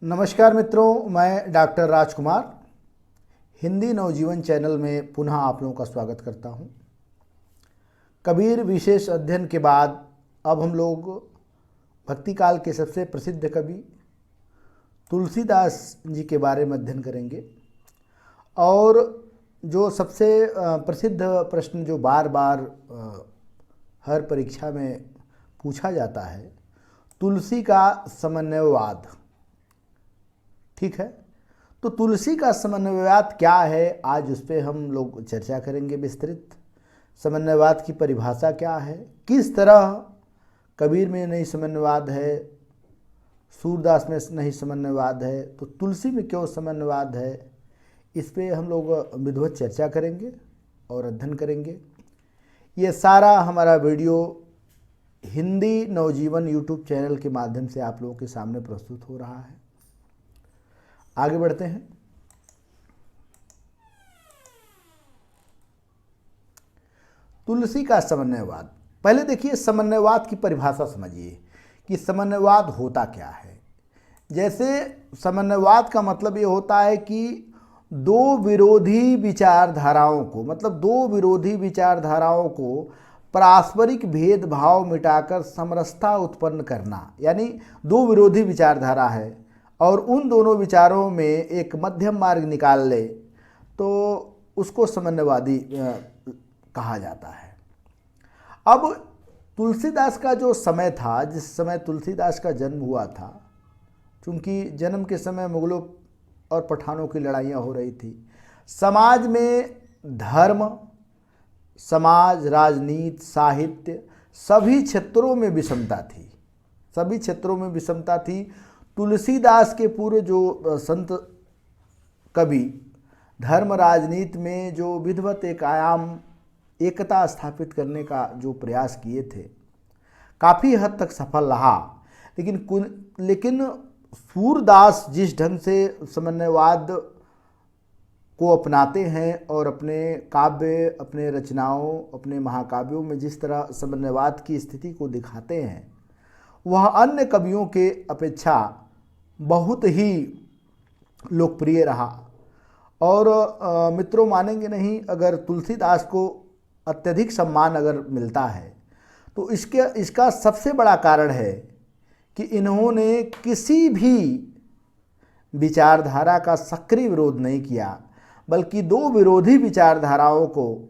नमस्कार मित्रों, मैं डॉक्टर राजकुमार हिंदी नवजीवन चैनल में पुनः आप लोगों का स्वागत करता हूं। कबीर विशेष अध्ययन के बाद अब हम लोग भक्ति काल के सबसे प्रसिद्ध कवि तुलसीदास जी के बारे में अध्ययन करेंगे। और जो सबसे प्रसिद्ध प्रश्न जो बार बार हर परीक्षा में पूछा जाता है, तुलसी का समन्वयवाद। ठीक है, तो तुलसी का समन्वयवाद क्या है, आज उस पर हम लोग चर्चा करेंगे विस्तृत। समन्वयवाद की परिभाषा क्या है, किस तरह कबीर में नहीं समन्वयवाद है, सूरदास में नहीं समन्वयवाद है, तो तुलसी में क्यों समन्वयवाद है, इस पे हम लोग विधिवत चर्चा करेंगे और अध्ययन करेंगे। ये सारा हमारा वीडियो हिंदी नवजीवन यूट्यूब चैनल के माध्यम से आप लोगों के सामने प्रस्तुत हो रहा है। आगे बढ़ते हैं। तुलसी का समन्वयवाद। पहले देखिए समन्वयवाद की परिभाषा समझिए कि समन्वयवाद होता क्या है। जैसे समन्वयवाद का मतलब ये होता है कि दो विरोधी विचारधाराओं को, मतलब दो विरोधी विचारधाराओं को पारस्परिक भेदभाव मिटाकर समरसता उत्पन्न करना। यानी दो विरोधी विचारधारा है और उन दोनों विचारों में एक मध्यम मार्ग निकाल ले तो उसको समन्वयवादी कहा जाता है। अब तुलसीदास का जो समय था, जिस समय तुलसीदास का जन्म हुआ था, चूँकि जन्म के समय मुगलों और पठानों की लड़ाइयाँ हो रही थी, समाज में धर्म, समाज, राजनीति, साहित्य सभी क्षेत्रों में विषमता थी, सभी क्षेत्रों में विषमता थी। तुलसीदास के पूर्व जो संत कवि धर्म राजनीति में जो विधिवत एक आयाम एकता स्थापित करने का जो प्रयास किए थे, काफ़ी हद तक सफल रहा। लेकिन सूरदास जिस ढंग से समन्वयवाद को अपनाते हैं और अपने काव्य, अपने रचनाओं, अपने महाकाव्यों में जिस तरह समन्वयवाद की स्थिति को दिखाते हैं, वह अन्य कवियों के अपेक्षा बहुत ही लोकप्रिय रहा। और मित्रों मानेंगे नहीं, अगर तुलसीदास को अत्यधिक सम्मान अगर मिलता है तो इसका सबसे बड़ा कारण है कि इन्होंने किसी भी विचारधारा का सक्रिय विरोध नहीं किया, बल्कि दो विरोधी विचारधाराओं को,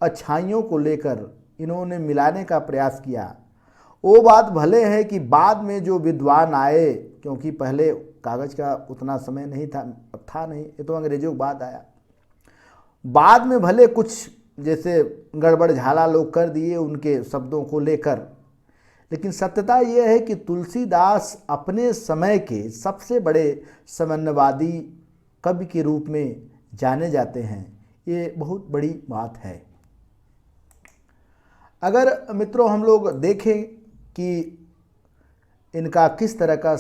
अच्छाइयों को लेकर इन्होंने मिलाने का प्रयास किया। वो बात भले है कि बाद में जो विद्वान आए, क्योंकि पहले कागज़ का उतना समय नहीं था नहीं, ये तो अंग्रेजों के बाद आया। बाद में भले कुछ जैसे गड़बड़ झाला लोग कर दिए उनके शब्दों को लेकर, लेकिन सत्यता यह है कि तुलसीदास अपने समय के सबसे बड़े समन्वयवादी कवि के रूप में जाने जाते हैं। ये बहुत बड़ी बात है। अगर मित्रों हम लोग देखें कि इनका किस तरह का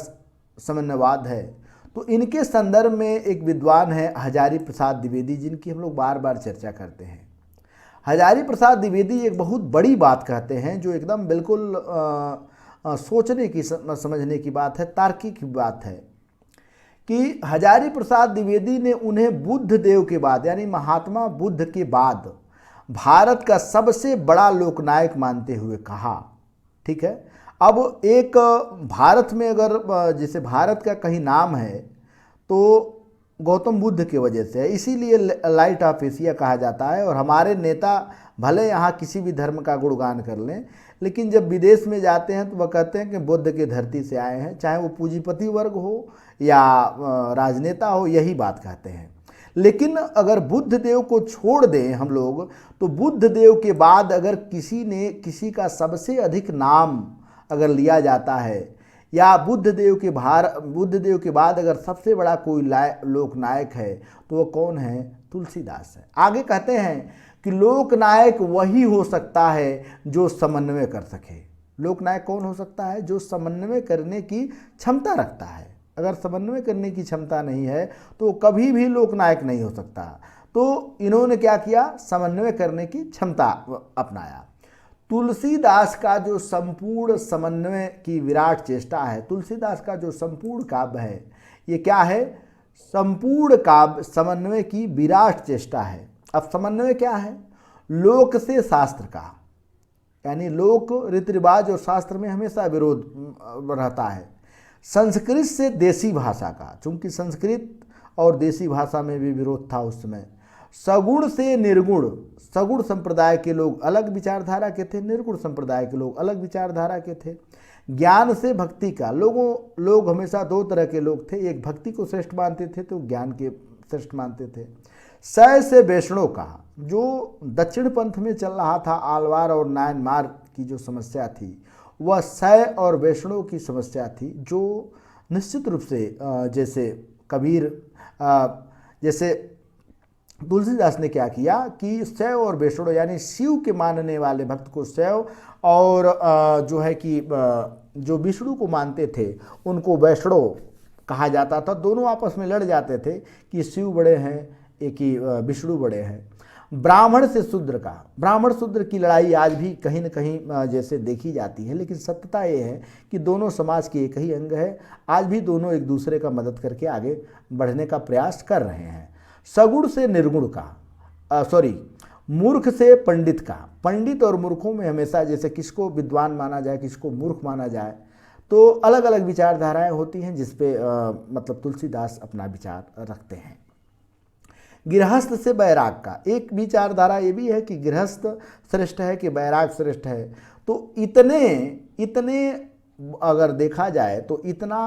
समन्वयवाद है, तो इनके संदर्भ में एक विद्वान है हजारी प्रसाद द्विवेदी, जिनकी हम लोग बार बार चर्चा करते हैं। हजारी प्रसाद द्विवेदी एक बहुत बड़ी बात कहते हैं, जो एकदम बिल्कुल सोचने की, समझने की बात है, तार्किक बात है, कि हजारी प्रसाद द्विवेदी ने उन्हें बुद्ध देव के बाद, यानी महात्मा बुद्ध के बाद भारत का सबसे बड़ा लोकनायक मानते हुए कहा। ठीक है, अब एक भारत में अगर जैसे भारत का कहीं नाम है तो गौतम बुद्ध की वजह से है, इसीलिए लाइट ऑफ एशिया कहा जाता है। और हमारे नेता भले यहाँ किसी भी धर्म का गुणगान कर लें, लेकिन जब विदेश में जाते हैं तो वह कहते हैं कि बुद्ध की धरती से आए हैं, चाहे वो पूंजीपति वर्ग हो या राजनेता हो, यही बात कहते हैं। लेकिन अगर बुद्ध देव को छोड़ दें हम लोग, तो बुद्ध देव के बाद अगर किसी का सबसे अधिक नाम अगर लिया जाता है, या बुद्ध देव के बाद अगर सबसे बड़ा कोई लोकनायक है, तो वो कौन है? तुलसीदास है। आगे कहते हैं कि लोकनायक वही हो सकता है जो समन्वय कर सके। लोकनायक कौन हो सकता है? जो समन्वय करने की क्षमता रखता है। अगर समन्वय करने की क्षमता नहीं है तो कभी भी लोकनायक नहीं हो सकता। तो इन्होंने क्या किया? समन्वय करने की क्षमता अपनाया। तुलसीदास का जो संपूर्ण समन्वय की विराट चेष्टा है, तुलसीदास का जो संपूर्ण काव्य है, ये क्या है? संपूर्ण काव्य समन्वय की विराट चेष्टा है। अब समन्वय क्या है? लोक से शास्त्र का, यानी लोक रीति रिवाज और शास्त्र में हमेशा विरोध रहता है। संस्कृत से देसी भाषा का, चूंकि संस्कृत और देसी भाषा में भी विरोध था उस समय। सगुण से निर्गुण, सगुण संप्रदाय के लोग अलग विचारधारा के थे, निर्गुण संप्रदाय के लोग अलग विचारधारा के थे। ज्ञान से भक्ति का, लोग हमेशा दो तरह के लोग थे, एक भक्ति को श्रेष्ठ मानते थे तो ज्ञान के श्रेष्ठ मानते थे। शय से वैष्णव का, जो दक्षिण पंथ में चल रहा था, आलवार और नायनमार की जो समस्या थी वह शय और वैष्णव की समस्या थी, जो निश्चित रूप से जैसे कबीर, जैसे तुलसीदास ने क्या किया कि शैव और वैष्णव यानी शिव के मानने वाले भक्त को शैव और जो है कि जो विष्णु को मानते थे उनको वैष्णव कहा जाता था। दोनों आपस में लड़ जाते थे कि शिव बड़े हैं एक ही विष्णु बड़े हैं। ब्राह्मण से शूद्र का, ब्राह्मण शूद्र की लड़ाई आज भी कहीं न कहीं जैसे देखी जाती है, लेकिन सत्यता ये है कि दोनों समाज के एक ही अंग है। आज भी दोनों एक दूसरे का मदद करके आगे बढ़ने का प्रयास कर रहे हैं। सगुण से निर्गुण का, मूर्ख से पंडित का, पंडित और मूर्खों में हमेशा जैसे किसको विद्वान माना जाए किसको मूर्ख माना जाए, तो अलग अलग विचारधाराएं होती हैं जिस पे मतलब तुलसीदास अपना विचार रखते हैं। गृहस्थ से बैराग का, एक विचारधारा ये भी है कि गृहस्थ श्रेष्ठ है कि बैराग श्रेष्ठ है। तो इतने अगर देखा जाए तो इतना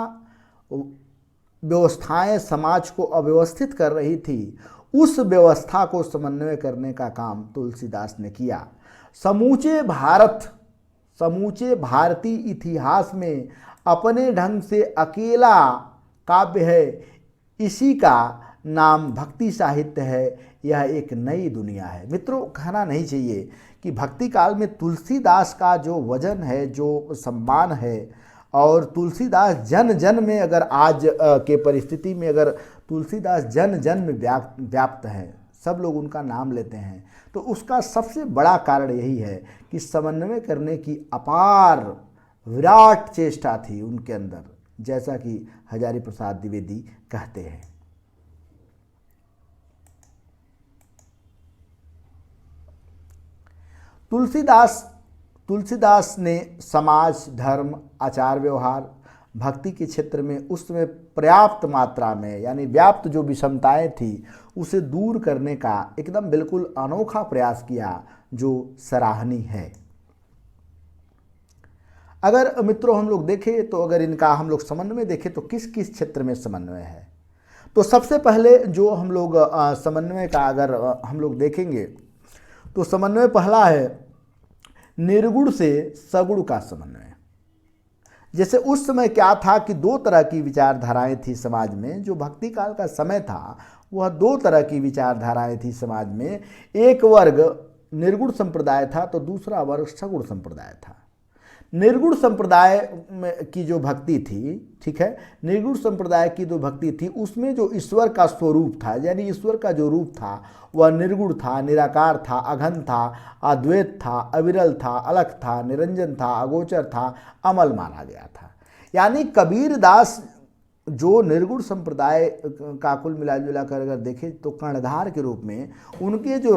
व्यवस्थाएं समाज को अव्यवस्थित कर रही थी, उस व्यवस्था को समन्वय करने का काम तुलसीदास ने किया। समूचे भारतीय इतिहास में अपने ढंग से अकेला काव्य है, इसी का नाम भक्ति साहित्य है, यह एक नई दुनिया है। मित्रों, कहना नहीं चाहिए कि भक्ति काल में तुलसीदास का जो वजन है, जो सम्मान है, और तुलसीदास जन जन में, अगर आज के परिस्थिति में अगर तुलसीदास जन जन में व्याप्त है, सब लोग उनका नाम लेते हैं, तो उसका सबसे बड़ा कारण यही है कि समन्वय करने की अपार विराट चेष्टा थी उनके अंदर, जैसा कि हजारी प्रसाद द्विवेदी कहते हैं। तुलसीदास ने समाज, धर्म, आचार व्यवहार, भक्ति के क्षेत्र में उस समय पर्याप्त मात्रा में, यानी व्याप्त जो विषमताएं थी उसे दूर करने का एकदम बिल्कुल अनोखा प्रयास किया, जो सराहनीय है। अगर मित्रों हम लोग देखें तो अगर इनका हम लोग समन्वय देखें तो किस किस क्षेत्र में समन्वय है, तो सबसे पहले जो हम लोग समन्वय का अगर हम लोग देखेंगे तो समन्वय पहला है निर्गुण से सगुण का समन्वय। जैसे उस समय क्या था कि दो तरह की विचारधाराएं थी समाज में, जो भक्ति काल का समय था वह दो तरह की विचारधाराएं थी समाज में। एक वर्ग निर्गुण संप्रदाय था तो दूसरा वर्ग सगुण संप्रदाय था। निर्गुण संप्रदाय की जो भक्ति थी, ठीक है, निर्गुण संप्रदाय की जो भक्ति थी उसमें जो ईश्वर का स्वरूप था, यानी ईश्वर का जो रूप था वह निर्गुण था, निराकार था, अघन था, अद्वैत था, अविरल था, अलख था, निरंजन था, अगोचर था, अमल माना गया था। यानी कबीरदास जो निर्गुण संप्रदाय का कुल मिला जुला कर अगर देखें तो कर्णधार के रूप में उनके जो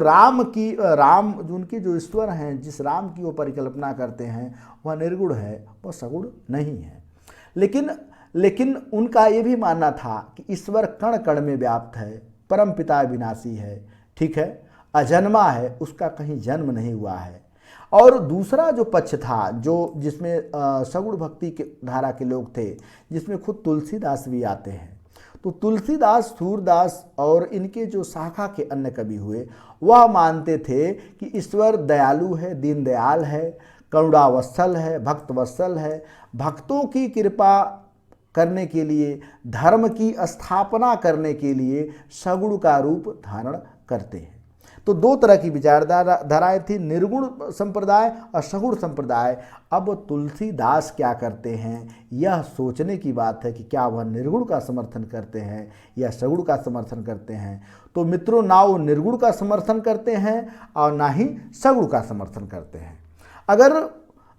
उनके जो ईश्वर हैं, जिस राम की वो परिकल्पना करते हैं वह निर्गुण है, वह सगुण नहीं है। लेकिन उनका ये भी मानना था कि ईश्वर कण कण में व्याप्त है, परम पिता विनाशी है, ठीक है, अजन्मा है, उसका कहीं जन्म नहीं हुआ है। और दूसरा जो पक्ष था, जो जिसमें सगुण भक्ति के धारा के लोग थे, जिसमें खुद तुलसीदास भी आते हैं, तो तुलसीदास, सूरदास और इनके जो शाखा के अन्य कवि हुए वह मानते थे कि ईश्वर दयालु है, दीनदयाल है, करुणावत्सल है, भक्तवत्सल है, भक्तों की कृपा करने के लिए, धर्म की स्थापना करने के लिए सगुण का रूप धारण करते हैं। तो दो तरह की विचारधाराएं थी, निर्गुण संप्रदाय और सगुण संप्रदाय। अब तुलसीदास क्या करते हैं, यह सोचने की बात है कि क्या वह निर्गुण का समर्थन करते हैं या सगुण का समर्थन करते हैं। तो मित्रों, ना वो निर्गुण का समर्थन करते हैं और ना ही सगुण का समर्थन करते हैं। अगर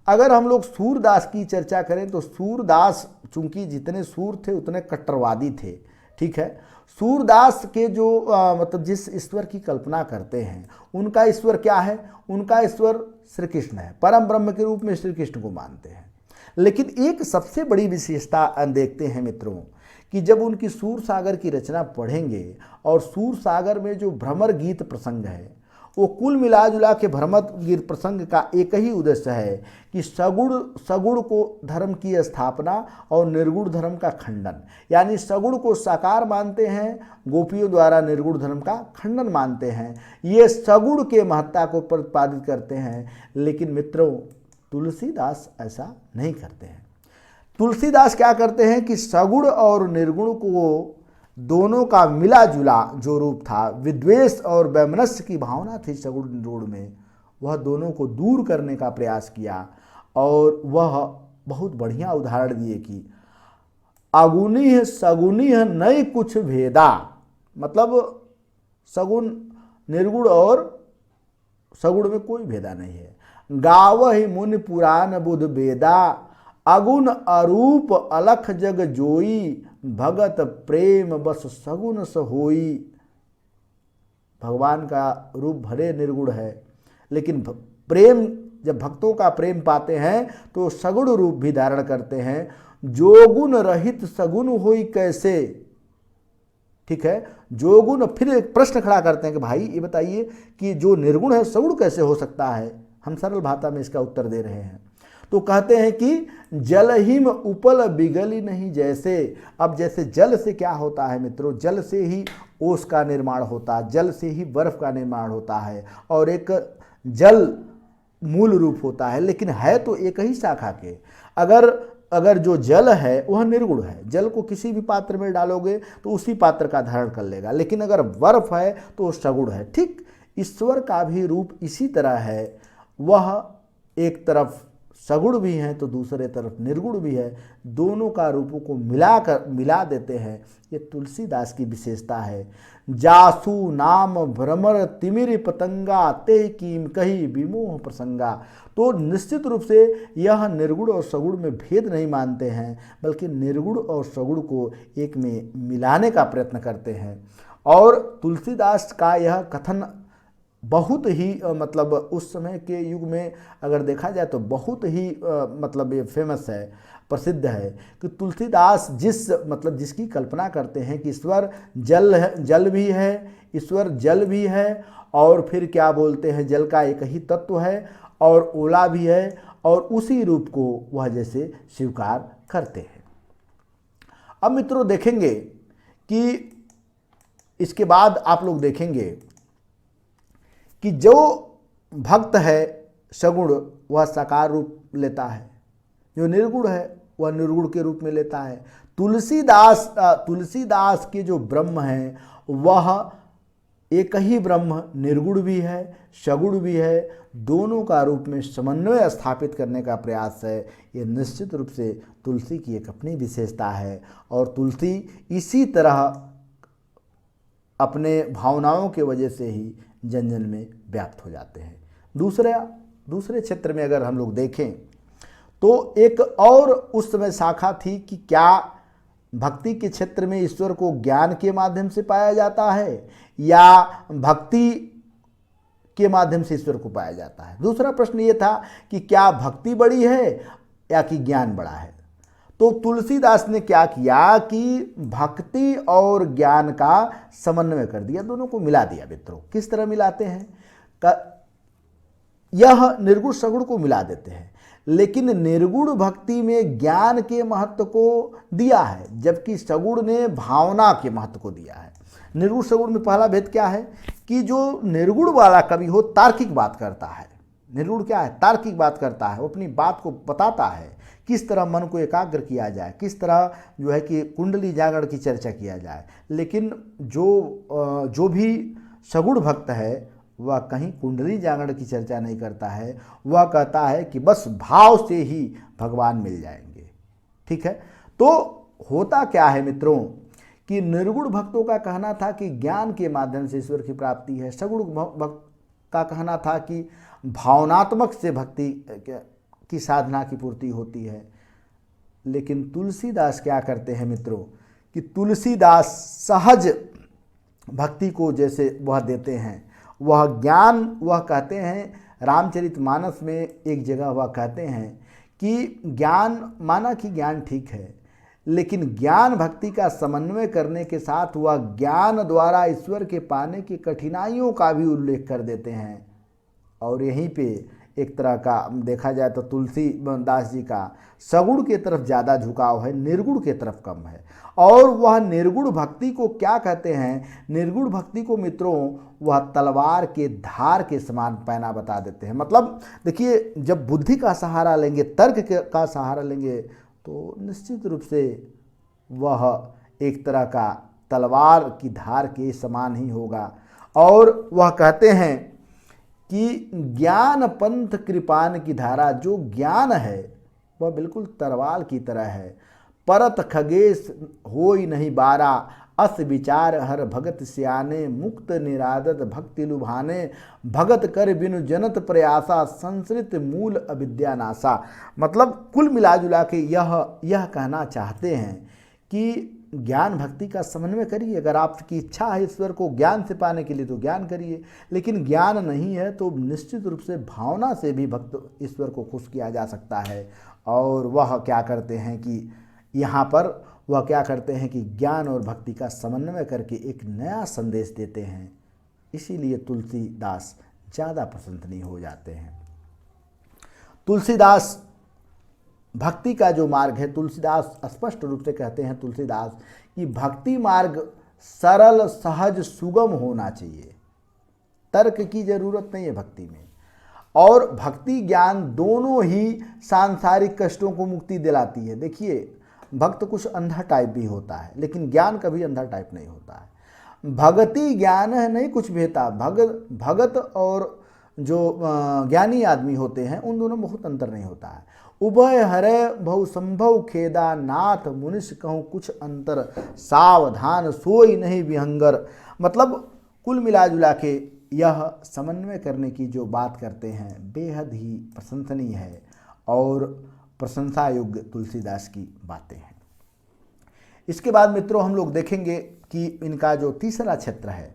अगर हम लोग सूरदास की चर्चा करें तो सूरदास चूंकि जितने सूर थे उतने कट्टरवादी थे, ठीक है। सूरदास के जो मतलब जिस ईश्वर की कल्पना करते हैं उनका ईश्वर क्या है, उनका ईश्वर श्री कृष्ण है, परम ब्रह्म के रूप में श्री कृष्ण को मानते हैं। लेकिन एक सबसे बड़ी विशेषता देखते हैं मित्रों कि जब उनकी सूर सागर की रचना पढ़ेंगे और सूर सागर में जो भ्रमर गीत प्रसंग है वो कुल मिला जुला के भ्रमर गीत प्रसंग का एक ही उद्देश्य है कि सगुण को धर्म की स्थापना और निर्गुण धर्म का खंडन, यानी सगुण को साकार मानते हैं, गोपियों द्वारा निर्गुण धर्म का खंडन मानते हैं। ये सगुण के महत्ता को प्रतिपादित करते हैं। लेकिन मित्रों तुलसीदास ऐसा नहीं करते हैं। तुलसीदास क्या करते हैं कि सगुण और निर्गुण को दोनों का मिला जुला जो रूप था, विद्वेष और वैमनस्य की भावना थी सगुण निर्गुण में, वह दोनों को दूर करने का प्रयास किया। और वह बहुत बढ़िया उदाहरण दिए कि अगुनी सगुनी नई कुछ भेदा, मतलब सगुण निर्गुण और सगुण में कोई भेदा नहीं है। गावहि मुनि पुराण बुध वेदा, अगुण अरूप अलख जग जोई, भगत प्रेम बस सगुन स होई। भगवान का रूप भले निर्गुण है, लेकिन प्रेम जब भक्तों का प्रेम पाते हैं तो सगुण रूप भी धारण करते हैं। जो गुण रहित सगुन होई कैसे, ठीक है। जो गुण, फिर एक प्रश्न खड़ा करते हैं कि भाई ये बताइए कि जो निर्गुण है सगुण कैसे हो सकता है। हम सरल भाषा में इसका उत्तर दे रहे हैं। तो कहते हैं कि जल हिम उपल बिगली नहीं जैसे। अब जैसे जल से क्या होता है मित्रों, जल से ही ओस का निर्माण होता है, जल से ही बर्फ का निर्माण होता है, और एक जल मूल रूप होता है, लेकिन है तो एक ही शाखा के। अगर जो जल है वह निर्गुण है, जल को किसी भी पात्र में डालोगे तो उसी पात्र का धारण कर लेगा, लेकिन अगर बर्फ है तो वो सगुण है। ठीक ईश्वर का भी रूप इसी तरह है, वह एक तरफ सगुण भी हैं तो दूसरे तरफ निर्गुण भी है, दोनों का रूपों को मिला देते हैं। ये तुलसीदास की विशेषता है। जासु नाम भ्रमर तिमिर पतंगा, ते कीम कही विमोह प्रसंगा। तो निश्चित रूप से यह निर्गुण और सगुण में भेद नहीं मानते हैं, बल्कि निर्गुण और सगुण को एक में मिलाने का प्रयत्न करते हैं। और तुलसीदास का यह कथन बहुत ही मतलब उस समय के युग में अगर देखा जाए तो बहुत ही मतलब ये फेमस है, प्रसिद्ध है कि तुलसीदास जिसकी कल्पना करते हैं कि ईश्वर जल भी है, ईश्वर जल भी है, और फिर क्या बोलते हैं जल का एक ही तत्व है, और ओला भी है, और उसी रूप को वह जैसे स्वीकार करते हैं। अब मित्रों देखेंगे कि इसके बाद आप लोग देखेंगे कि जो भक्त है सगुण वह साकार रूप लेता है, जो निर्गुण है वह निर्गुण के रूप में लेता है। तुलसीदास के जो ब्रह्म है वह एक ही ब्रह्म निर्गुण भी है सगुण भी है, दोनों का रूप में समन्वय स्थापित करने का प्रयास है। ये निश्चित रूप से तुलसी की एक अपनी विशेषता है, और तुलसी इसी तरह अपने भावनाओं के वजह से ही जन जन में व्याप्त हो जाते हैं। दूसरे क्षेत्र में अगर हम लोग देखें तो एक और उस समय शाखा थी कि क्या भक्ति के क्षेत्र में ईश्वर को ज्ञान के माध्यम से पाया जाता है या भक्ति के माध्यम से ईश्वर को पाया जाता है। दूसरा प्रश्न ये था कि क्या भक्ति बड़ी है या कि ज्ञान बड़ा है। तो तुलसीदास ने क्या किया कि भक्ति और ज्ञान का समन्वय कर दिया, दोनों को मिला दिया। मित्रों किस तरह मिलाते हैं, यह निर्गुण सगुण को मिला देते हैं, लेकिन निर्गुण भक्ति में ज्ञान के महत्व को दिया है, जबकि सगुण ने भावना के महत्व को दिया है। निर्गुण सगुण में पहला भेद क्या है कि जो निर्गुण वाला कवि हो तार्किक बात करता है। निर्गुण क्या है, तार्किक बात करता है, वो अपनी बात को बताता है, किस तरह मन को एकाग्र किया जाए, किस तरह जो है कि कुंडली जागरण की चर्चा किया जाए। लेकिन जो भी सगुण भक्त है वह कहीं कुंडली जागरण की चर्चा नहीं करता है, वह कहता है कि बस भाव से ही भगवान मिल जाएंगे। ठीक है, तो होता क्या है मित्रों कि निर्गुण भक्तों का कहना था कि ज्ञान के माध्यम से ईश्वर की प्राप्ति है, सगुण भक्त का कहना था कि भावनात्मक से भक्ति की साधना की पूर्ति होती है। लेकिन तुलसीदास क्या करते हैं मित्रों कि तुलसीदास सहज भक्ति को जैसे वह देते हैं, वह ज्ञान, वह कहते हैं रामचरितमानस में एक जगह वह कहते हैं कि ज्ञान, माना कि ज्ञान ठीक है, लेकिन ज्ञान भक्ति का समन्वय करने के साथ वह ज्ञान द्वारा ईश्वर के पाने की कठिनाइयों का भी उल्लेख कर देते हैं। और यहीं पे एक तरह का देखा जाए तो तुलसीदास जी का सगुण के तरफ ज़्यादा झुकाव है, निर्गुण के तरफ कम है। और वह निर्गुण भक्ति को क्या कहते हैं, निर्गुण भक्ति को मित्रों वह तलवार के धार के समान पैना बता देते हैं। मतलब देखिए, जब बुद्धि का सहारा लेंगे, तर्क का सहारा लेंगे, तो निश्चित रूप से वह एक तरह का तलवार की धार के समान ही होगा। और वह कहते हैं कि ज्ञान पंथ कृपान की धारा, जो ज्ञान है वह बिल्कुल तलवार की तरह है। परत खगेश होई नहीं बारा, अस विचार हर भगत सियाने, मुक्त निरादत भक्ति लुभाने, भगत कर बिनु जनत प्रयासा, संसृत मूल अविद्या नासा। मतलब कुल मिला जुला के यह कहना चाहते हैं कि ज्ञान भक्ति का समन्वय करिए। अगर आपकी इच्छा है ईश्वर को ज्ञान से पाने के लिए तो ज्ञान करिए, लेकिन ज्ञान नहीं है तो निश्चित रूप से भावना से भी भक्त ईश्वर को खुश किया जा सकता है। और वह क्या करते हैं कि यहाँ पर वह क्या करते हैं कि ज्ञान और भक्ति का समन्वय करके एक नया संदेश देते हैं। इसीलिए तुलसीदास ज़्यादा प्रशंसनीय हो जाते हैं। तुलसीदास भक्ति का जो मार्ग है, तुलसीदास स्पष्ट रूप से कहते हैं तुलसीदास कि भक्ति मार्ग सरल, सहज, सुगम होना चाहिए। तर्क की जरूरत नहीं है भक्ति में। और भक्ति ज्ञान दोनों ही सांसारिक कष्टों को मुक्ति दिलाती है। देखिए, भक्त कुछ अंधा टाइप भी होता है, लेकिन ज्ञान कभी अंधा टाइप नहीं होता है। भगति ज्ञान है नहीं कुछ भेता। भगत और जो ज्ञानी आदमी होते हैं उन दोनों में बहुत अंतर नहीं होता है। उभय हरे बहु संभव खेदा, नाथ मुनिष कहूँ कुछ अंतर, सावधान सोई नहीं विहंगर। मतलब कुल मिला जुला के यह समन्वय करने की जो बात करते हैं बेहद ही प्रशंसनीय है और प्रशंसा योग्य तुलसीदास की बातें हैं। इसके बाद मित्रों हम लोग देखेंगे कि इनका जो तीसरा क्षेत्र है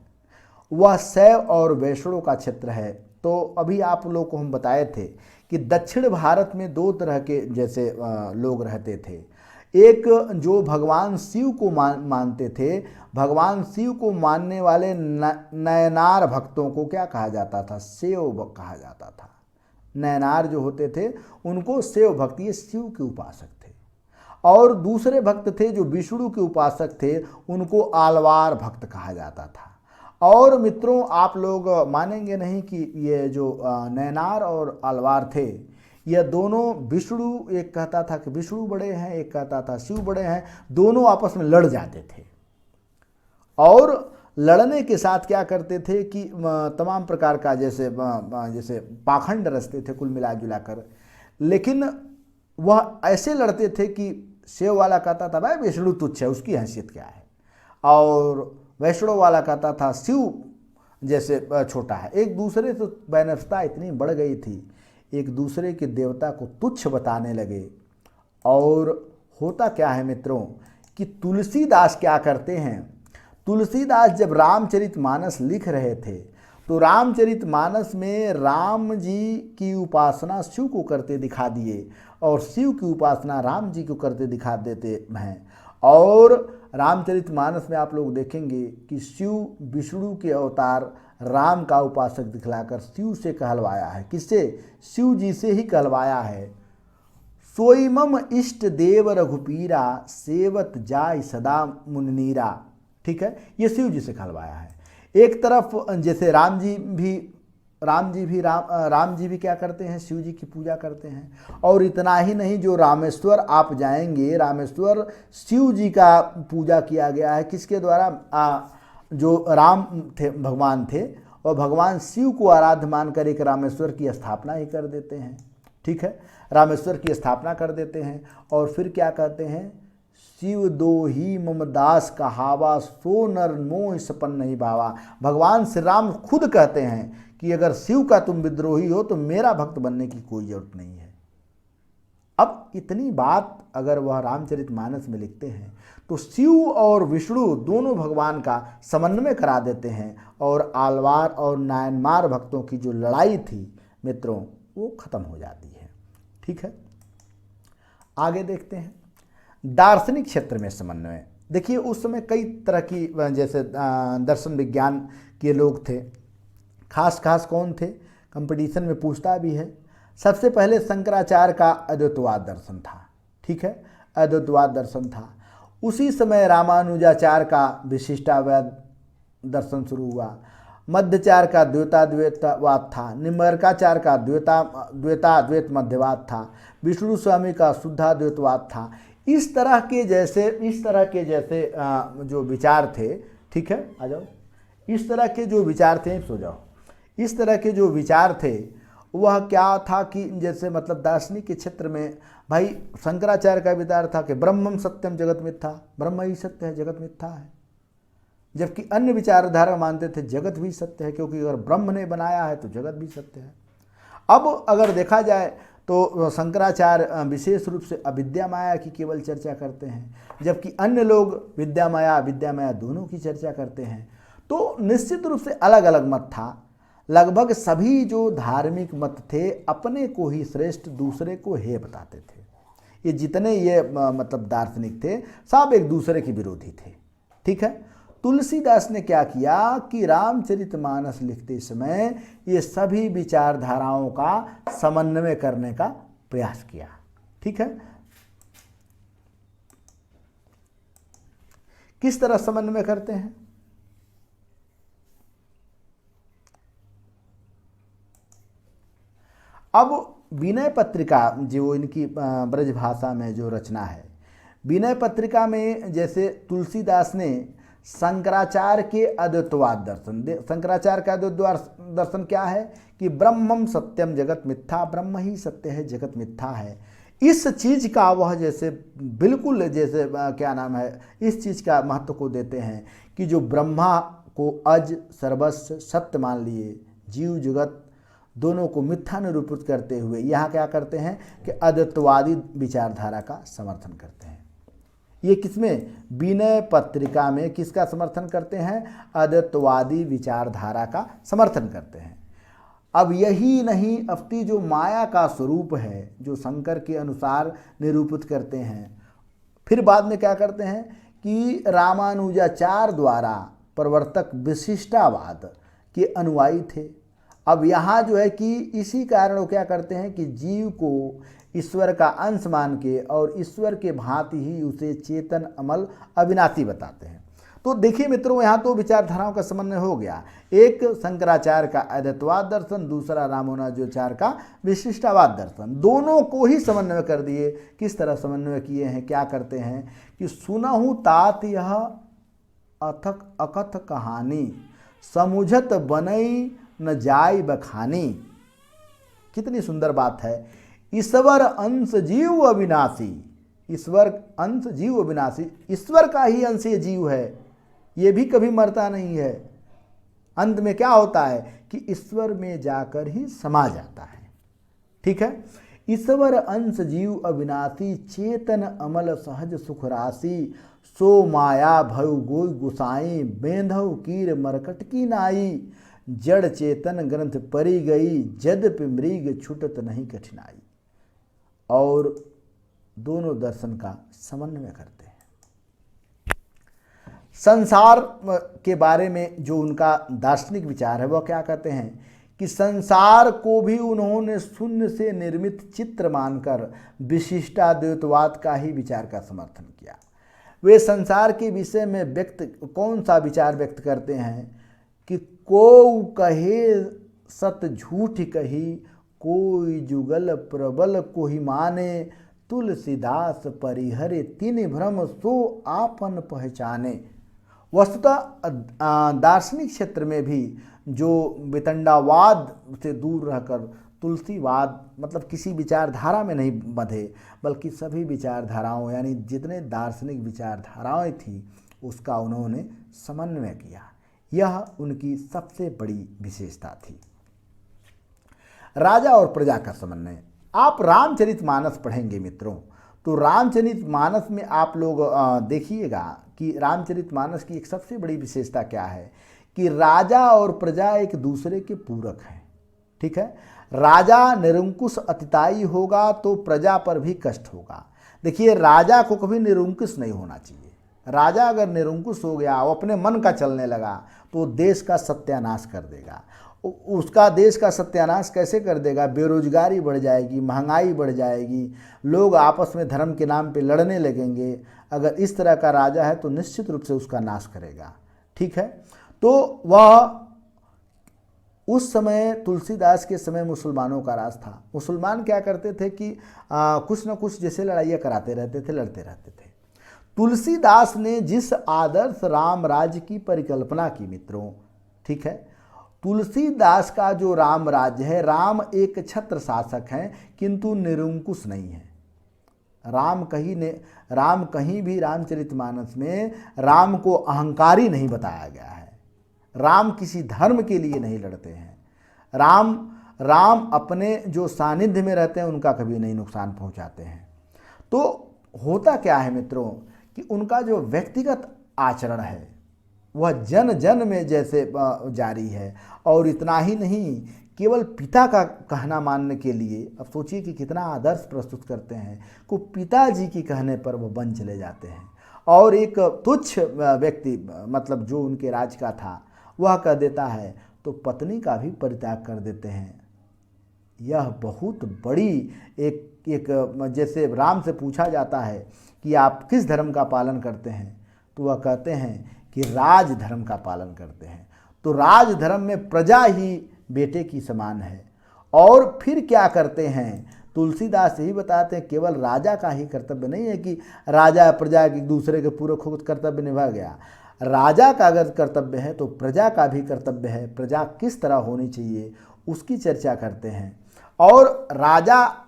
वह शैव और वैष्णव का क्षेत्र है। तो अभी आप लोग को हम बताए थे कि दक्षिण भारत में दो तरह के जैसे लोग रहते थे। एक जो भगवान शिव को मानते थे, भगवान शिव को मानने वाले नयनार भक्तों को क्या कहा जाता था, शैव कहा जाता था। नयनार जो होते थे उनको शैव भक्त, ये शिव के उपासक थे। और दूसरे भक्त थे जो विष्णु के उपासक थे, उनको आलवार भक्त कहा जाता था। और मित्रों आप लोग मानेंगे नहीं कि ये जो नयनार और आलवार थे, यह दोनों, विष्णु एक कहता था कि विष्णु बड़े हैं, एक कहता था शिव बड़े हैं, दोनों आपस में लड़ जाते थे। और लड़ने के साथ क्या करते थे कि तमाम प्रकार का जैसे पाखंड रचते थे कुल मिला जुला कर। लेकिन वह ऐसे लड़ते थे कि शिव वाला कहता था भाई विष्णु तुच्छ है, उसकी हैसियत क्या है, और वैष्णव वाला कहता था शिव जैसे छोटा है। एक दूसरे से वैनता इतनी बढ़ गई थी, एक दूसरे के देवता को तुच्छ बताने लगे। और होता क्या है मित्रों कि तुलसीदास क्या करते हैं, तुलसीदास जब रामचरितमानस लिख रहे थे तो रामचरितमानस में राम जी की उपासना शिव को करते दिखा दिए और शिव की उपासना राम जी को करते दिखा देते हैं। और रामचरितमानस में आप लोग देखेंगे कि शिव विष्णु के अवतार राम का उपासक दिखलाकर शिव से कहलवाया है। किससे? शिव जी से ही कहलवाया है। सोई मम इष्ट देव रघुपीरा, सेवत जाय सदा मुनिनीरा। ठीक है, ये शिव जी से कहलवाया है। एक तरफ जैसे राम जी भी क्या करते हैं, शिव जी की पूजा करते हैं। और इतना ही नहीं, जो रामेश्वर आप जाएंगे, रामेश्वर शिव जी का पूजा किया गया है। किसके द्वारा? जो राम थे, भगवान थे, और भगवान शिव को आराध्य मानकर एक रामेश्वर की स्थापना ही कर देते हैं। ठीक है, रामेश्वर की स्थापना कर देते हैं। और फिर क्या कहते हैं, शिव दो ही मम दास कहावा, सो नर मोह सपन नहीं भावा। भगवान श्री राम खुद कहते हैं कि अगर शिव का तुम विद्रोही हो तो मेरा भक्त बनने की कोई जरूरत नहीं है। अब इतनी बात अगर वह रामचरितमानस में लिखते हैं तो शिव और विष्णु दोनों भगवान का समन्वय करा देते हैं और आलवार और नायनमार भक्तों की जो लड़ाई थी मित्रों वो खत्म हो जाती है। ठीक है, आगे देखते हैं दार्शनिक क्षेत्र में समन्वय। देखिए उस समय कई तरह की जैसे दर्शन विज्ञान के लोग थे, खास कौन थे, कंपटीशन में पूछता भी है। सबसे पहले शंकराचार्य का अद्वैतवाद दर्शन था। ठीक है, अद्वैतवाद दर्शन था। उसी समय रामानुजाचार्य का विशिष्टाद्वैत दर्शन शुरू हुआ। मध्याचार्य का द्वैताद्वैतवाद था। निम्बर्काचार्य का द्वैताद्वैत मध्यवाद था। विष्णु स्वामी का शुद्धाद्वैतवाद था। इस तरह के जैसे जो विचार थे, ठीक है, आ जाओ, इस तरह के जो विचार थे, सो जाओ, इस तरह के जो विचार थे वह क्या था कि जैसे मतलब दार्शनिक के क्षेत्र में भाई शंकराचार्य का विचार था कि ब्रह्मम सत्यम जगत मिथ्या, ब्रह्म ही सत्य है, जगत मिथ्या है। जबकि अन्य विचारधारा मानते थे जगत भी सत्य है, क्योंकि अगर ब्रह्म ने बनाया है तो जगत भी सत्य है। अब अगर देखा जाए तो शंकराचार्य विशेष रूप से अविद्या माया की केवल चर्चा करते हैं, जबकि अन्य लोग विद्या माया दोनों की चर्चा करते हैं। तो निश्चित रूप से अलग अलग मत था। लगभग सभी जो धार्मिक मत थे अपने को ही श्रेष्ठ, दूसरे को हे बताते थे। ये जितने ये मतलब दार्शनिक थे सब एक दूसरे के विरोधी थे। ठीक है, तुलसीदास ने क्या किया कि रामचरितमानस लिखते समय ये सभी विचारधाराओं का समन्वय करने का प्रयास किया। ठीक है, किस तरह समन्वय करते हैं? अब विनय पत्रिका जो इनकी ब्रज भाषा में जो रचना है, विनय पत्रिका में जैसे तुलसीदास ने शंकराचार्य के अद्वैतवाद दर्शन, शंकराचार्य का अद्वैतवाद दर्शन क्या है कि ब्रह्मम सत्यम जगत मिथ्या, ब्रह्म ही सत्य है, जगत मिथ्या है। इस चीज़ का वह जैसे बिल्कुल जैसे क्या नाम है, इस चीज़ का महत्व को देते हैं कि जो ब्रह्मा को अज सर्वस्व सत्य मान लिए, जीव जगत दोनों को मिथ्या निरूपित करते हुए यहाँ क्या करते हैं कि अद्वैतवादी विचारधारा का समर्थन करते हैं। ये किसमें? विनय पत्रिका में किसका समर्थन करते हैं? अद्वैतवादी विचारधारा का समर्थन करते हैं। अब यही नहीं, अफ्ती जो माया का स्वरूप है जो शंकर के अनुसार निरूपित करते हैं, फिर बाद में क्या करते हैं कि रामानुजाचार्य द्वारा प्रवर्तक विशिष्टावाद के अनुयायी थे। अब यहाँ जो है कि इसी कारण वो क्या करते हैं कि जीव को ईश्वर का अंश मान के और ईश्वर के भांति ही उसे चेतन, अमल, अविनाशी बताते हैं। तो देखिए मित्रों, यहाँ तो विचारधाराओं का समन्वय हो गया। एक शंकराचार्य का अद्वैतवाद दर्शन, दूसरा रामानुजाचार्य का विशिष्टावाद दर्शन, दोनों को ही समन्वय कर दिए। किस तरह समन्वय किए हैं, क्या करते हैं कि सुनहु तात यह अथक अकथ कहानी, समुझत बनई न जाय बखानी। कितनी सुंदर बात है। ईश्वर अंश जीव अविनाशी, ईश्वर अंश जीव अविनाशी, ईश्वर का ही अंश ये जीव है, ये भी कभी मरता नहीं है। अंत में क्या होता है कि ईश्वर में जाकर ही समा जाता है। ठीक है, ईश्वर अंश जीव अविनाशी, चेतन अमल सहज सुख राशि, सो माया भव गोय गुसाई, बेंधव कीर मरकट की नाई, जड़ चेतन ग्रंथ परी गई, जद्यपि मृग छुटत नहीं कठिनाई। और दोनों दर्शन का समन्वय करते हैं। संसार के बारे में जो उनका दार्शनिक विचार है वह क्या कहते हैं कि संसार को भी उन्होंने शून्य से निर्मित चित्र मानकर विशिष्टाद्वैतवाद का ही विचार का समर्थन किया। वे संसार के विषय में कौन सा विचार व्यक्त करते हैं कि को कहे सत झूठ कही, कोई जुगल प्रबल को ही माने, तुलसीदास परिहरे तीन भ्रम सो आपन पहचाने। वस्तुतः दार्शनिक क्षेत्र में भी जो वितंडावाद से दूर रहकर तुलसीवाद मतलब किसी विचारधारा में नहीं बंधे, बल्कि सभी विचारधाराओं यानी जितने दार्शनिक विचारधाराएं थी उसका उन्होंने समन्वय किया। यह उनकी सबसे बड़ी विशेषता थी। राजा और प्रजा का समन्वय। आप रामचरितमानस पढ़ेंगे मित्रों, तो रामचरितमानस में आप लोग देखिएगा कि रामचरितमानस की एक सबसे बड़ी विशेषता क्या है कि राजा और प्रजा एक दूसरे के पूरक हैं। ठीक है, राजा निरंकुश अतिताई होगा तो प्रजा पर भी कष्ट होगा। देखिए, राजा को कभी निरंकुश नहीं होना चाहिए। राजा अगर निरंकुश हो गया, वो अपने मन का चलने लगा, तो देश का सत्यानाश कर देगा। उसका देश का सत्यानाश कैसे कर देगा? बेरोजगारी बढ़ जाएगी, महंगाई बढ़ जाएगी, लोग आपस में धर्म के नाम पे लड़ने लगेंगे। अगर इस तरह का राजा है तो निश्चित रूप से उसका नाश करेगा। ठीक है, तो वह उस समय तुलसीदास के समय मुसलमानों का राज था। मुसलमान क्या करते थे कि कुछ न कुछ जैसे लड़ाइयाँ कराते रहते थे, लड़ते रहते थे। तुलसीदास ने जिस आदर्श राम राज्य की परिकल्पना की मित्रों, ठीक है, तुलसीदास का जो राम राज्य है, राम एक छत्र शासक हैं किंतु निरंकुश नहीं है। राम कहीं भी रामचरितमानस में राम को अहंकारी नहीं बताया गया है। राम किसी धर्म के लिए नहीं लड़ते हैं। राम अपने जो सानिध्य में रहते हैं उनका कभी नहीं नुकसान पहुंचाते हैं। तो होता क्या है मित्रों कि उनका जो व्यक्तिगत आचरण है वह जन जन में जैसे जारी है। और इतना ही नहीं, केवल पिता का कहना मानने के लिए, अब सोचिए कि कितना आदर्श प्रस्तुत करते हैं, को पिताजी के कहने पर वो बन चले जाते हैं। और एक तुच्छ व्यक्ति, मतलब जो उनके राज का था, वह कह देता है तो पत्नी का भी परित्याग कर देते हैं। यह बहुत बड़ी एक जैसे राम से पूछा जाता है कि आप किस धर्म का पालन करते हैं, तो वह कहते हैं कि राज धर्म का पालन करते हैं। तो राज धर्म में प्रजा ही बेटे की समान है। और फिर क्या करते हैं, तुलसीदास यही बताते हैं, केवल राजा का ही कर्तव्य नहीं है कि राजा प्रजा एक दूसरे के पूरक होकर कर्तव्य निभा गया। राजा का अगर कर्तव्य है तो प्रजा का भी कर्तव्य है। प्रजा किस तरह होनी चाहिए उसकी चर्चा करते हैं। और राजा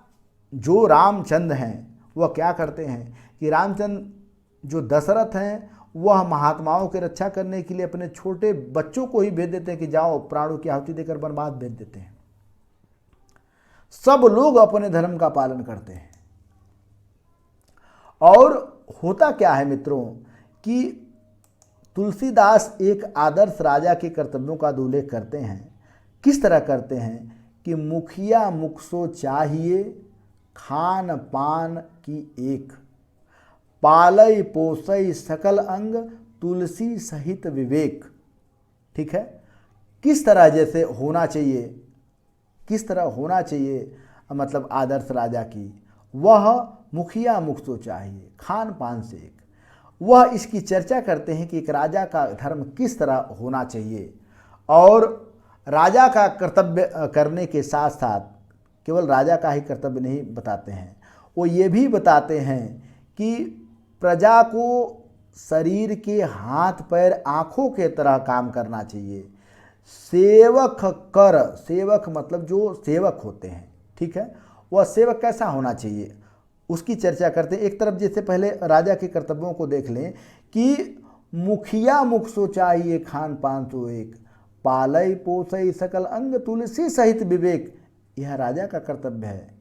जो रामचंद्र हैं वह क्या करते हैं कि रामचंद्र जो दशरथ हैं वह महात्माओं की रक्षा करने के लिए अपने छोटे बच्चों को ही भेज देते हैं कि जाओ प्राणों की आहुति देकर वनवास भेज देते हैं। सब लोग अपने धर्म का पालन करते हैं। और होता क्या है मित्रों कि तुलसीदास एक आदर्श राजा के कर्तव्यों का उल्लेख करते हैं। किस तरह करते हैं कि मुखिया मुख सो चाहिए, खान पान की एक, पालय पोसय सकल अंग, तुलसी सहित विवेक। ठीक है, किस तरह जैसे होना चाहिए, किस तरह होना चाहिए मतलब आदर्श राजा की, वह मुखिया मुख सो चाहिए, खान पान से एक। वह इसकी चर्चा करते हैं कि एक राजा का धर्म किस तरह होना चाहिए। और राजा का कर्तव्य करने के साथ साथ केवल राजा का ही कर्तव्य नहीं बताते हैं, वो ये भी बताते हैं कि प्रजा को शरीर के हाथ पैर आँखों के तरह काम करना चाहिए। सेवक कर, सेवक मतलब जो सेवक होते हैं, ठीक है, वह सेवक कैसा होना चाहिए उसकी चर्चा करते हैं। एक तरफ जैसे पहले राजा के कर्तव्यों को देख लें कि मुखिया मुख सो चाहिए, खान पान सो एक, पालय पोसय सकल अंग, तुलसी सहित विवेक। यह राजा का कर्तव्य है।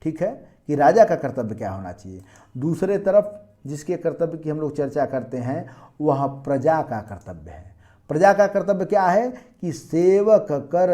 ठीक है, कि राजा का कर्तव्य क्या होना चाहिए। दूसरे तरफ जिसके कर्तव्य की हम लोग चर्चा करते हैं वह प्रजा का कर्तव्य है। प्रजा का कर्तव्य क्या है कि सेवक कर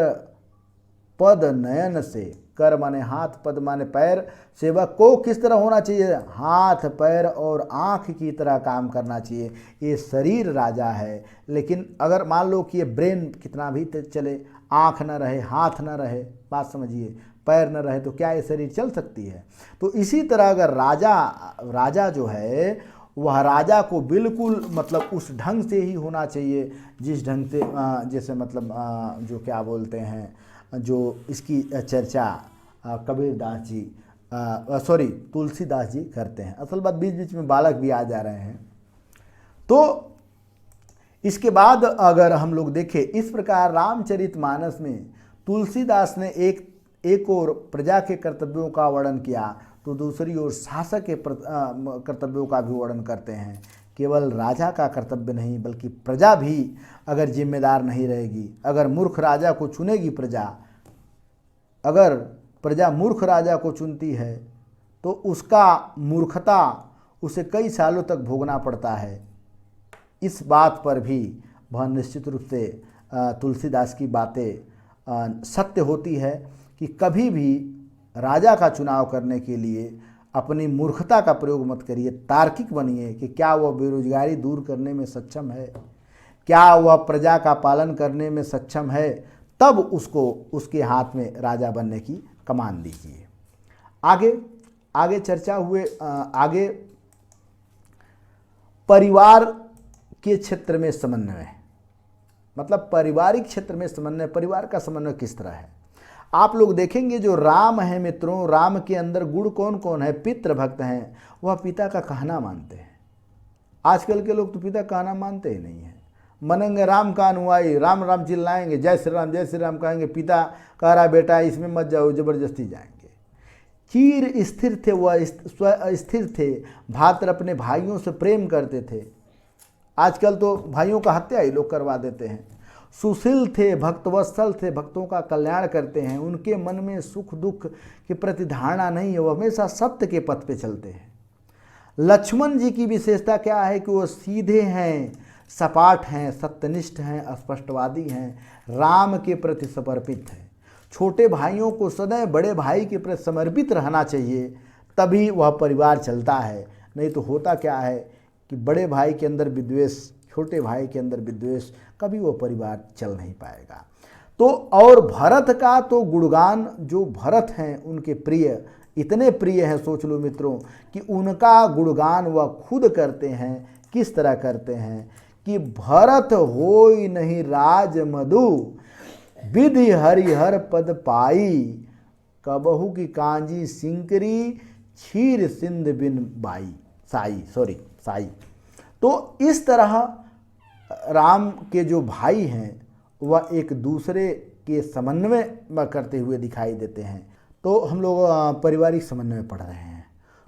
पद नयन से, कर माने हाथ, पद माने पैर। सेवक को किस तरह होना चाहिए, हाथ पैर और आँख की तरह काम करना चाहिए। ये शरीर राजा है, लेकिन अगर मान लो कि ये ब्रेन कितना भी चले, आँख न रहे, हाथ न रहे, बात समझिए, पैर न रहे, तो क्या ये शरीर चल सकती है। तो इसी तरह अगर राजा जो है वह राजा को बिल्कुल मतलब उस ढंग से ही होना चाहिए जिस ढंग से जैसे मतलब जो क्या बोलते हैं, जो इसकी चर्चा कबीरदास जी सॉरी तुलसीदास जी करते हैं। असल बात बीच बीच में बालक भी आ जा रहे हैं। तो इसके बाद अगर हम लोग देखें, इस प्रकार रामचरितमानस में तुलसीदास ने एक और प्रजा के कर्तव्यों का वर्णन किया, तो दूसरी ओर शासक के कर्तव्यों का भी वर्णन करते हैं। केवल राजा का कर्तव्य नहीं बल्कि प्रजा भी अगर जिम्मेदार नहीं रहेगी, अगर मूर्ख राजा को चुनेगी प्रजा, अगर प्रजा मूर्ख राजा को चुनती है तो उसका मूर्खता उसे कई सालों तक भोगना पड़ता है। इस बात पर भी वह निश्चित रूप से तुलसीदास की बातें सत्य होती है कि कभी भी राजा का चुनाव करने के लिए अपनी मूर्खता का प्रयोग मत करिए। तार्किक बनिए कि क्या वह बेरोजगारी दूर करने में सक्षम है, क्या वह प्रजा का पालन करने में सक्षम है, तब उसको उसके हाथ में राजा बनने की कमान दीजिए। आगे चर्चा हुए आगे परिवार के क्षेत्र में समन्वय, मतलब पारिवारिक क्षेत्र में समन्वय, परिवार का समन्वय किस तरह है। आप लोग देखेंगे जो राम है मित्रों, राम के अंदर गुण कौन कौन है? पितृ भक्त हैं, वह पिता का कहना मानते हैं। आजकल के लोग तो पिता का कहना मानते ही नहीं है। मानेंगे राम का अनुयायी, राम राम चिल्लाएंगे, जय श्री राम कहेंगे, पिता कह रहा बेटा इसमें मत जाओ, जबरदस्ती जाएंगे। चिर स्थिर थे, वह स्थिर थे, भात्र अपने भाइयों से प्रेम करते थे। आजकल तो भाइयों का हत्या ही लोग करवा देते हैं। सुशील थे, भक्तवत्सल थे, भक्तों का कल्याण करते हैं। उनके मन में सुख दुख के प्रति धारणा नहीं है, वो हमेशा सत्य के पथ पे चलते हैं। लक्ष्मण जी की विशेषता क्या है कि वो सीधे हैं, सपाट हैं, सत्यनिष्ठ हैं, स्पष्टवादी हैं, राम के प्रति समर्पित हैं। छोटे भाइयों को सदैव बड़े भाई के प्रति समर्पित रहना चाहिए, तभी वह परिवार चलता है। नहीं तो होता क्या है कि बड़े भाई के अंदर विद्वेष, छोटे भाई के अंदर विद्वेष, कभी वो परिवार चल नहीं पाएगा। तो और भरत का तो गुणगान, जो भरत हैं उनके प्रिय, इतने प्रिय हैं, सोच लो मित्रों कि उनका गुणगान वह खुद करते हैं। किस तरह करते हैं कि भरत होई नहीं राज मधु, विधि हरिहर पद पाई, कबहू की कांजी सिंकरी, क्षीर सिंध बिन बाई साई। तो इस तरह राम के जो भाई हैं वह एक दूसरे के समन्वय करते हुए दिखाई देते हैं। तो हम लोग पारिवारिक समन्वय पढ़ रहे हैं।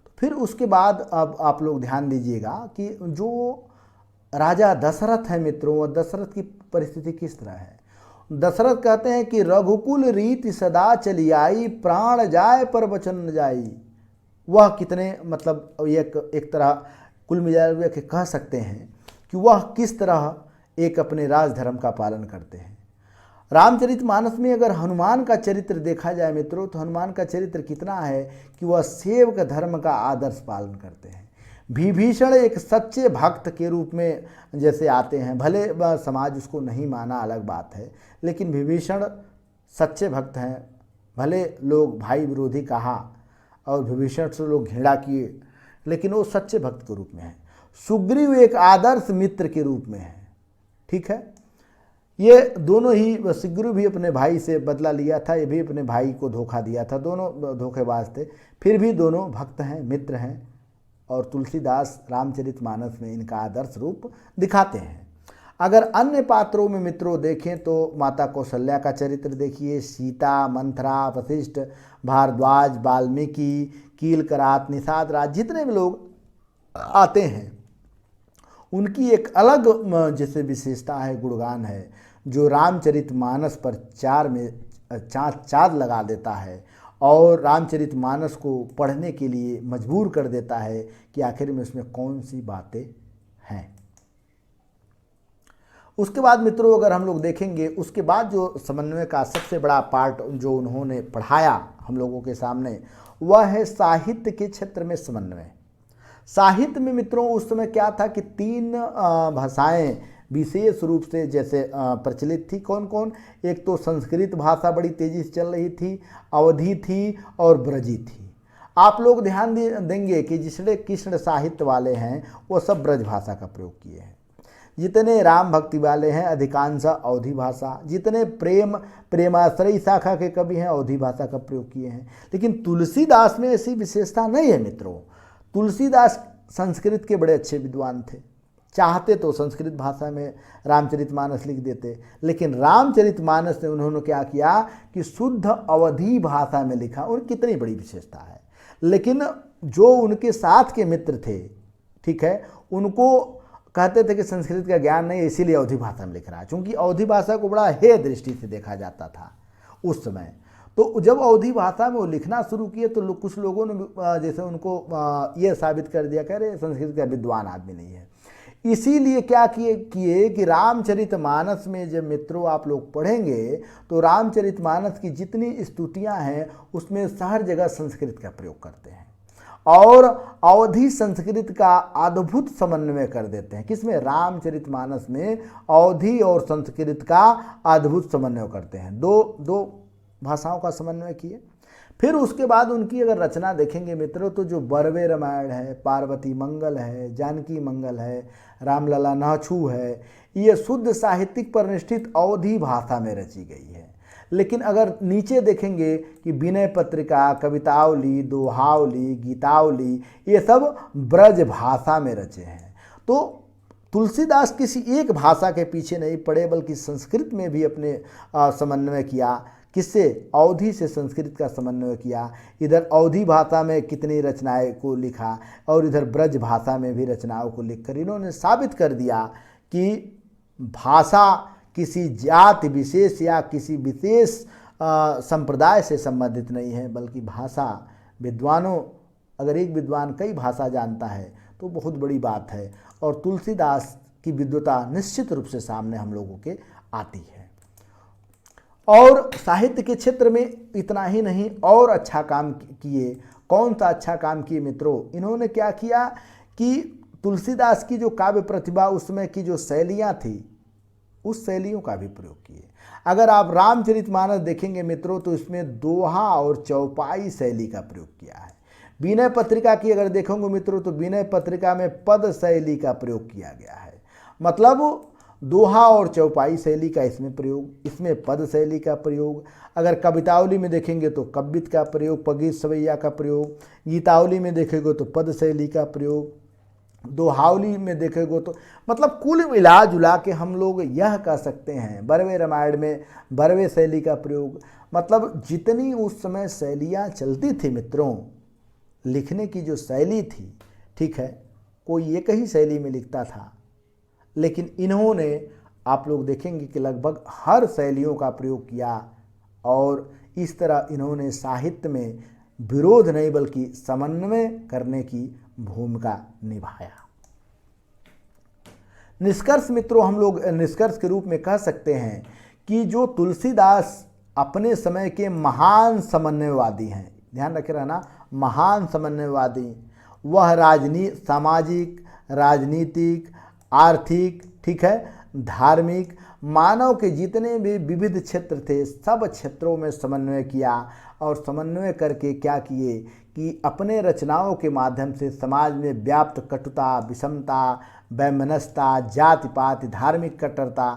तो फिर उसके बाद अब आप लोग ध्यान दीजिएगा कि जो राजा दशरथ है मित्रों, वह दशरथ की परिस्थिति किस तरह है। दशरथ कहते हैं कि रघुकुल रीति सदा चली आई, प्राण जाए पर वचन न जाई। वह कितने, मतलब एक तरह कुल मिला के कह सकते हैं कि वह किस तरह एक अपने राजधर्म का पालन करते हैं। रामचरितमानस में अगर हनुमान का चरित्र देखा जाए मित्रों, तो हनुमान का चरित्र कितना है कि वह सेवक धर्म का आदर्श पालन करते हैं। विभीषण एक सच्चे भक्त के रूप में जैसे आते हैं, भले समाज उसको नहीं माना, अलग बात है, लेकिन विभीषण सच्चे भक्त हैं। भले लोग भाई विरोधी कहा और विभीषण से लोग घृणा किए, लेकिन वो सच्चे भक्त के रूप में है। सुग्रीव एक आदर्श मित्र के रूप में है। ठीक है, ये दोनों ही, सुग्रीव भी अपने भाई से बदला लिया था, ये भी अपने भाई को धोखा दिया था, दोनों धोखेबाज थे, फिर भी दोनों भक्त हैं, मित्र हैं। और तुलसीदास रामचरितमानस में इनका आदर्श रूप दिखाते हैं। अगर अन्य पात्रों में मित्रों देखें तो माता कौशल्या का चरित्र देखिए, सीता, मंथरा, वशिष्ठ, भारद्वाज, वाल्मीकि, कीलकरात, निषाद राज, जितने भी लोग आते हैं उनकी एक अलग जैसे विशेषता है, गुणगान है, जो रामचरितमानस पर चाँद लगा देता है और रामचरितमानस को पढ़ने के लिए मजबूर कर देता है कि आखिर में उसमें कौन सी बातें हैं। उसके बाद मित्रों अगर हम लोग देखेंगे, उसके बाद जो समन्वय का सबसे बड़ा पार्ट जो उन्होंने पढ़ाया हम लोगों के सामने, वह है साहित्य के क्षेत्र में समन्वय। साहित्य में मित्रों उस समय क्या था कि 3 भाषाएं विशेष रूप से जैसे प्रचलित थी। कौन कौन? एक तो संस्कृत भाषा बड़ी तेज़ी से चल रही थी, अवधी थी और ब्रजी थी। आप लोग ध्यान देंगे कि जिसने कृष्ण साहित्य वाले हैं वो सब ब्रज भाषा का प्रयोग किए हैं। जितने राम भक्ति वाले हैं अधिकांश अवधी भाषा, जितने प्रेमाश्रयी शाखा के कवि हैं अवधी भाषा का प्रयोग किए हैं। लेकिन तुलसीदास में ऐसी विशेषता नहीं है मित्रों। तुलसीदास संस्कृत के बड़े अच्छे विद्वान थे, चाहते तो संस्कृत भाषा में रामचरितमानस लिख देते, लेकिन रामचरितमानस ने उन्होंने क्या किया कि शुद्ध अवधी भाषा में लिखा। और कितनी बड़ी विशेषता है। लेकिन जो उनके साथ के मित्र थे, ठीक है, उनको कहते थे कि संस्कृत का ज्ञान नहीं, इसीलिए अवधी भाषा में लिख रहा है, क्योंकि अवधी भाषा को बड़ा हेय दृष्टि से देखा जाता था उस समय। तो जब अवधी भाषा में वो लिखना शुरू किए तो कुछ लोगों ने जैसे उनको ये साबित कर दिया, कह रहे संस्कृत का विद्वान आदमी नहीं है। इसीलिए क्या किए कि रामचरितमानस में जब मित्रों आप लोग पढ़ेंगे तो रामचरितमानस की जितनी स्तुतियां हैं उसमें हर जगह संस्कृत का प्रयोग करते हैं और अवधी संस्कृत का अद्भुत समन्वय कर देते हैं। किसमें? रामचरितमानस में अवधी और संस्कृत का अद्भुत समन्वय करते हैं। दो भाषाओं का समन्वय किए। फिर उसके बाद उनकी अगर रचना देखेंगे मित्रों तो जो बरवे रामायण है, पार्वती मंगल है, जानकी मंगल है, रामलला नाछू है, ये शुद्ध साहित्यिक परिनिष्ठित अवधी भाषा में रची गई है। लेकिन अगर नीचे देखेंगे कि विनय पत्रिका, कवितावली, दोहावली, गीतावली, ये सब ब्रज भाषा में रचे हैं। तो तुलसीदास किसी एक भाषा के पीछे नहीं पड़े बल्कि संस्कृत में भी अपने समन्वय किया। किससे? अवधी से संस्कृत का समन्वय किया। इधर अवधी भाषा में कितनी रचनाएं को लिखा और इधर ब्रज भाषा में भी रचनाओं को लिखकर इन्होंने साबित कर दिया कि भाषा किसी जाति विशेष या किसी विशेष संप्रदाय से संबंधित नहीं है, बल्कि भाषा विद्वानों, अगर एक विद्वान कई भाषा जानता है तो बहुत बड़ी बात है। और तुलसीदास की विद्वता निश्चित रूप से सामने हम लोगों के आती है। और साहित्य के क्षेत्र में इतना ही नहीं, और अच्छा काम किए। कौन सा अच्छा काम किए मित्रों? इन्होंने क्या किया कि तुलसीदास की जो काव्य प्रतिभा, उसमें की जो शैलियाँ थी, उस शैलियों का भी प्रयोग किए। अगर आप रामचरितमानस देखेंगे मित्रों तो इसमें दोहा और चौपाई शैली का प्रयोग किया है। विनय पत्रिका की अगर देखोगे मित्रों तो विनय पत्रिका में पद शैली का प्रयोग किया गया है। मतलब दोहा और चौपाई शैली का इसमें प्रयोग, इसमें पद शैली का प्रयोग। अगर कवितावली में देखेंगे तो कव्यित का प्रयोग, पगीत सवैया का प्रयोग। गीतावली में देखेंगे तो पद शैली का प्रयोग। दोहावली में देखेंगे तो मतलब कुल मिला जुला के हम लोग यह कह सकते हैं बरवे रामायण में बरवे शैली का प्रयोग। मतलब जितनी उस समय शैलियाँ चलती थी मित्रों, लिखने की जो शैली थी, ठीक है, कोई एक ही शैली में लिखता था, लेकिन इन्होंने आप लोग देखेंगे कि लगभग हर शैलियों का प्रयोग किया और इस तरह इन्होंने साहित्य में विरोध नहीं बल्कि समन्वय करने की भूमिका निभाया। निष्कर्ष मित्रों, हम लोग निष्कर्ष के रूप में कह सकते हैं कि जो तुलसीदास अपने समय के महान समन्वयवादी हैं, ध्यान रखे रहना, महान समन्वयवादी, वह सामाजिक, राजनीतिक, आर्थिक, ठीक है, धार्मिक, मानव के जितने भी विविध क्षेत्र थे सब क्षेत्रों में समन्वय किया और समन्वय करके क्या किए कि अपने रचनाओं के माध्यम से समाज में व्याप्त कटुता, विषमता, वैमनस्यता, जाति पात, धार्मिक कट्टरता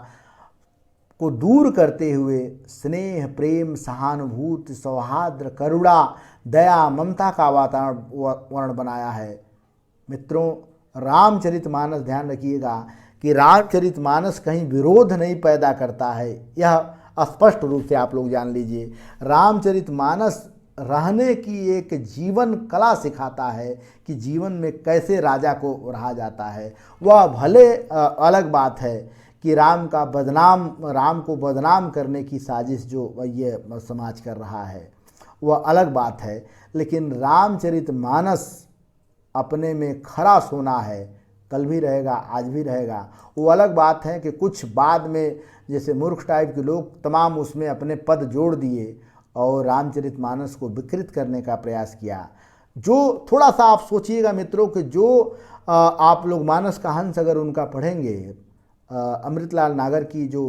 को दूर करते हुए स्नेह, प्रेम, सहानुभूति, सौहार्द, करुणा, दया, ममता का वातावरण बनाया है। मित्रों, रामचरितमानस ध्यान रखिएगा कि रामचरितमानस कहीं विरोध नहीं पैदा करता है, यह स्पष्ट रूप से आप लोग जान लीजिए। रामचरितमानस रहने की एक जीवन कला सिखाता है कि जीवन में कैसे राजा को रहा जाता है। वह भले अलग बात है कि राम को बदनाम करने की साजिश जो ये समाज कर रहा है वह अलग बात है, लेकिन रामचरितमानस अपने में खरा सोना है, कल भी रहेगा, आज भी रहेगा। वो अलग बात है कि कुछ बाद में जैसे मूर्ख टाइप के लोग तमाम उसमें अपने पद जोड़ दिए और रामचरितमानस को विकृत करने का प्रयास किया। जो थोड़ा सा आप सोचिएगा मित्रों कि जो आप लोग मानस का हंस अगर उनका पढ़ेंगे, अमृतलाल नागर की जो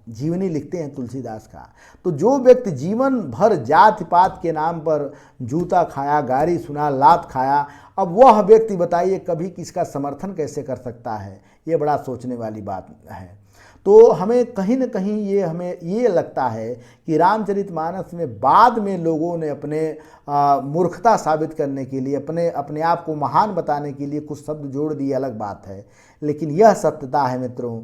जीवनी लिखते हैं तुलसीदास का, तो जो व्यक्ति जीवन भर जाति पात के नाम पर जूता खाया, गारी सुना, लात खाया, अब वह व्यक्ति बताइए कभी किसका समर्थन कैसे कर सकता है? ये बड़ा सोचने वाली बात है। तो हमें कहीं न कहीं हमें ये लगता है कि रामचरितमानस में बाद में लोगों ने अपने मूर्खता साबित करने के लिए, अपने आप को महान बताने के लिए कुछ शब्द जोड़ दिए, अलग बात है। लेकिन यह सत्यता है मित्रों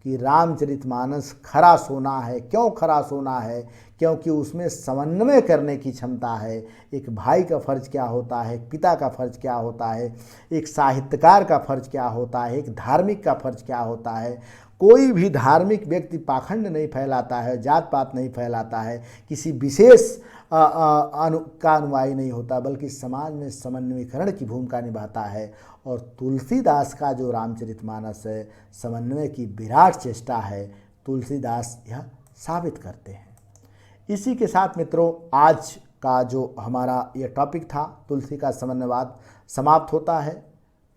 कि रामचरितमानस खरा सोना है। क्यों खरा सोना है? क्योंकि उसमें समन्वय करने की क्षमता है। एक भाई का फ़र्ज़ क्या होता है, एक पिता का फ़र्ज़ क्या होता है, एक साहित्यकार का फ़र्ज़ क्या होता है, एक धार्मिक का फ़र्ज़ क्या होता है। कोई भी धार्मिक व्यक्ति पाखंड नहीं फैलाता है, जात पात नहीं फैलाता है, किसी विशेष का अनुयायी नहीं होता, बल्कि समाज में समन्वयकरण की भूमिका निभाता है। और तुलसीदास का जो रामचरितमानस है, समन्वय की विराट चेष्टा है, तुलसीदास यह साबित करते हैं। इसी के साथ मित्रों, आज का जो हमारा ये टॉपिक था तुलसी का समन्वयवाद समाप्त होता है।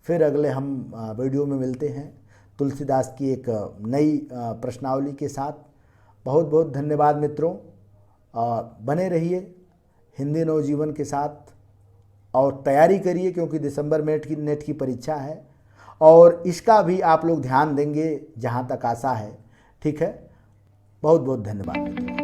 फिर अगले हम वीडियो में मिलते हैं तुलसीदास की एक नई प्रश्नावली के साथ। बहुत बहुत धन्यवाद मित्रों। बने रहिए हिंदी नवजीवन के साथ और तैयारी करिए, क्योंकि दिसंबर में नेट की परीक्षा है और इसका भी आप लोग ध्यान देंगे जहाँ तक आशा है। ठीक है, बहुत बहुत धन्यवाद मित्रों।